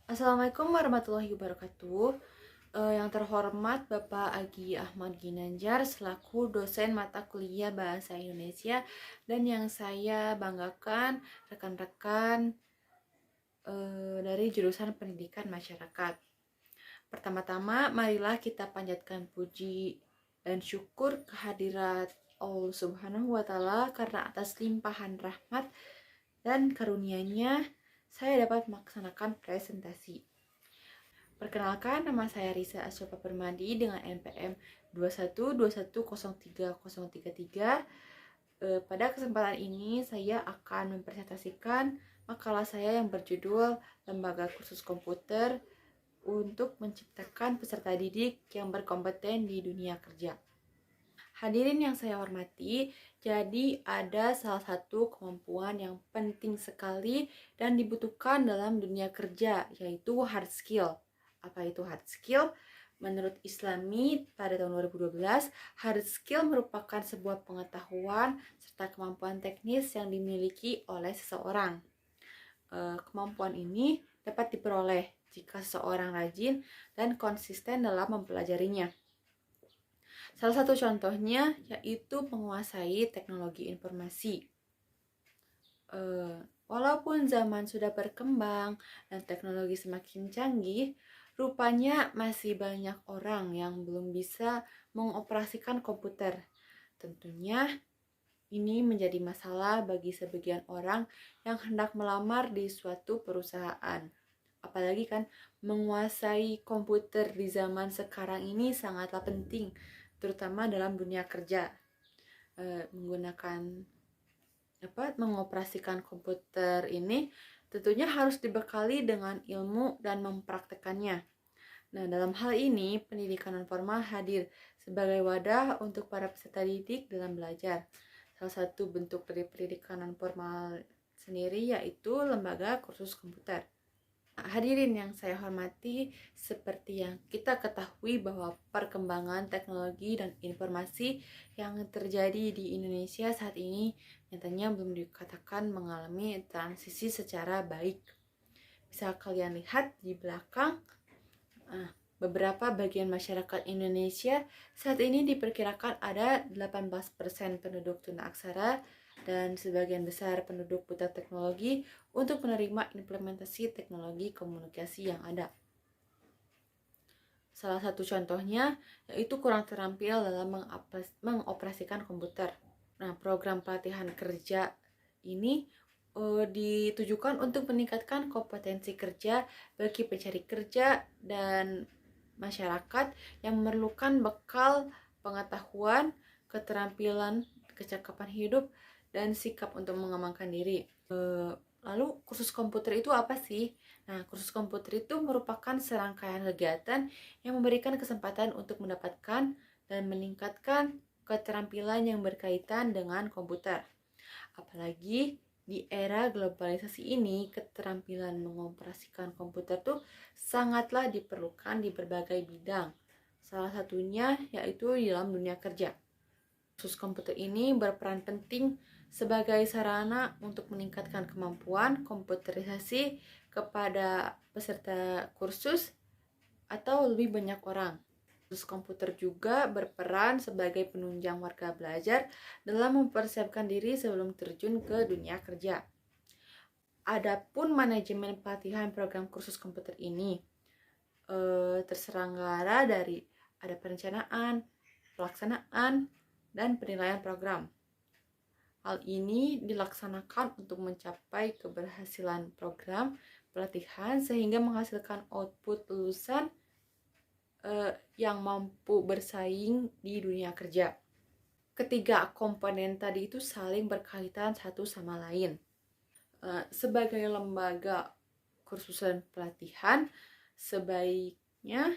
Assalamualaikum warahmatullahi wabarakatuh. Yang terhormat Bapak Agi Ahmad Ginanjar selaku dosen mata kuliah Bahasa Indonesia, dan yang saya banggakan rekan-rekan dari jurusan Pendidikan Masyarakat. Pertama-tama, marilah kita panjatkan puji dan syukur kehadirat Allah Subhanahu wa Ta'ala karena atas limpahan rahmat dan karunia-Nya saya dapat melaksanakan presentasi. Perkenalkan, nama saya Risa Asyofa Permadi dengan NPM 2121030033. Pada kesempatan ini saya akan mempresentasikan makalah saya yang berjudul Lembaga Kursus Komputer untuk menciptakan peserta didik yang berkompeten di dunia kerja. Hadirin yang saya hormati, jadi ada salah satu kemampuan yang penting sekali dan dibutuhkan dalam dunia kerja, yaitu hard skill. Apa itu hard skill? Menurut Islami pada tahun 2012, hard skill merupakan sebuah pengetahuan serta kemampuan teknis yang dimiliki oleh seseorang. Kemampuan ini dapat diperoleh jika seseorang rajin dan konsisten dalam mempelajarinya. Salah satu contohnya yaitu menguasai teknologi informasi. Walaupun zaman sudah berkembang dan teknologi semakin canggih, rupanya masih banyak orang yang belum bisa mengoperasikan komputer. Tentunya ini menjadi masalah bagi sebagian orang yang hendak melamar di suatu perusahaan. Apalagi kan menguasai komputer di zaman sekarang ini sangatlah penting, terutama dalam dunia kerja. Mengoperasikan komputer ini tentunya harus dibekali dengan ilmu dan mempraktekannya. Nah, dalam hal ini pendidikan non formal hadir sebagai wadah untuk para peserta didik dalam belajar. Salah satu bentuk dari pendidikan non formal sendiri yaitu lembaga kursus komputer. Hadirin yang saya hormati, seperti yang kita ketahui bahwa perkembangan teknologi dan informasi yang terjadi di Indonesia saat ini nyatanya belum dikatakan mengalami transisi secara baik. Bisa kalian lihat di belakang, beberapa bagian masyarakat Indonesia saat ini diperkirakan ada 18% penduduk tunaksara dan sebagian besar penduduk buta teknologi untuk menerima implementasi teknologi komunikasi yang ada. Salah satu contohnya yaitu kurang terampil dalam mengoperasikan komputer. Nah, program pelatihan kerja ini ditujukan untuk meningkatkan kompetensi kerja bagi pencari kerja dan masyarakat yang memerlukan bekal pengetahuan, keterampilan, kecakapan hidup, dan sikap untuk mengembangkan diri. Lalu kursus komputer itu apa sih? Nah, kursus komputer itu merupakan serangkaian kegiatan yang memberikan kesempatan untuk mendapatkan dan meningkatkan keterampilan yang berkaitan dengan komputer. Apalagi di era globalisasi ini, keterampilan mengoperasikan komputer tuh sangatlah diperlukan di berbagai bidang. Salah satunya yaitu di dalam dunia kerja. Kursus komputer ini berperan penting sebagai sarana untuk meningkatkan kemampuan komputerisasi kepada peserta kursus atau lebih banyak orang. Kursus komputer juga berperan sebagai penunjang warga belajar dalam mempersiapkan diri sebelum terjun ke dunia kerja. Adapun manajemen pelatihan program kursus komputer ini terselenggara dari ada perencanaan, pelaksanaan, dan penilaian program. Hal ini dilaksanakan untuk mencapai keberhasilan program pelatihan sehingga menghasilkan output lulusan yang mampu bersaing di dunia kerja. Ketiga komponen tadi itu saling berkaitan satu sama lain. Sebagai lembaga kursusan pelatihan, sebaiknya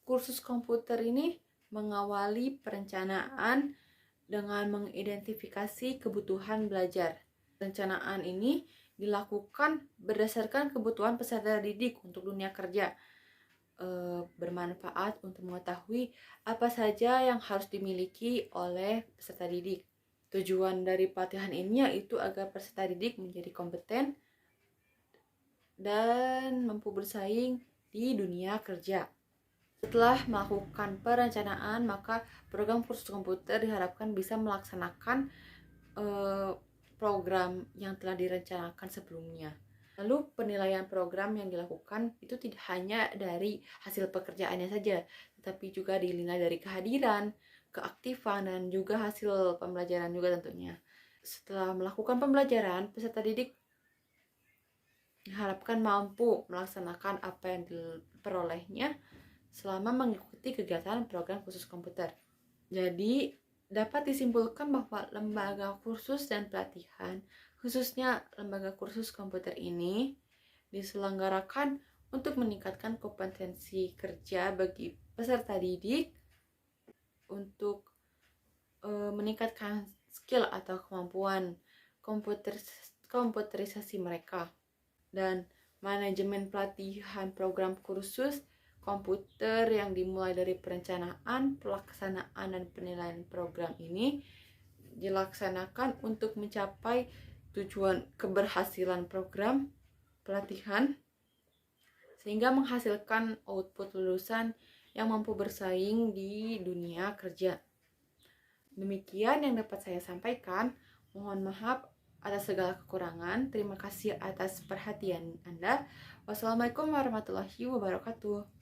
kursus komputer ini mengawali perencanaan dengan mengidentifikasi kebutuhan belajar. Perencanaan ini dilakukan berdasarkan kebutuhan peserta didik untuk dunia kerja, bermanfaat untuk mengetahui apa saja yang harus dimiliki oleh peserta didik. Tujuan dari pelatihan ini yaitu agar peserta didik menjadi kompeten dan mampu bersaing di dunia kerja. Setelah melakukan perencanaan, maka program kursus komputer diharapkan bisa melaksanakan program yang telah direncanakan sebelumnya. Lalu penilaian program yang dilakukan itu tidak hanya dari hasil pekerjaannya saja, tetapi juga dinilai dari kehadiran, keaktifan, dan juga hasil pembelajaran juga tentunya. Setelah melakukan pembelajaran, peserta didik diharapkan mampu melaksanakan apa yang diperolehnya selama mengikuti kegiatan program khusus komputer. Jadi, dapat disimpulkan bahwa lembaga kursus dan pelatihan, khususnya lembaga kursus komputer ini, diselenggarakan untuk meningkatkan kompetensi kerja bagi peserta didik untuk meningkatkan skill atau kemampuan komputerisasi mereka. Dan manajemen pelatihan program kursus komputer yang dimulai dari perencanaan, pelaksanaan, dan penilaian program ini dilaksanakan untuk mencapai tujuan keberhasilan program pelatihan sehingga menghasilkan output lulusan yang mampu bersaing di dunia kerja. Demikian yang dapat saya sampaikan. Mohon maaf atas segala kekurangan. Terima kasih atas perhatian Anda. Wassalamualaikum warahmatullahi wabarakatuh.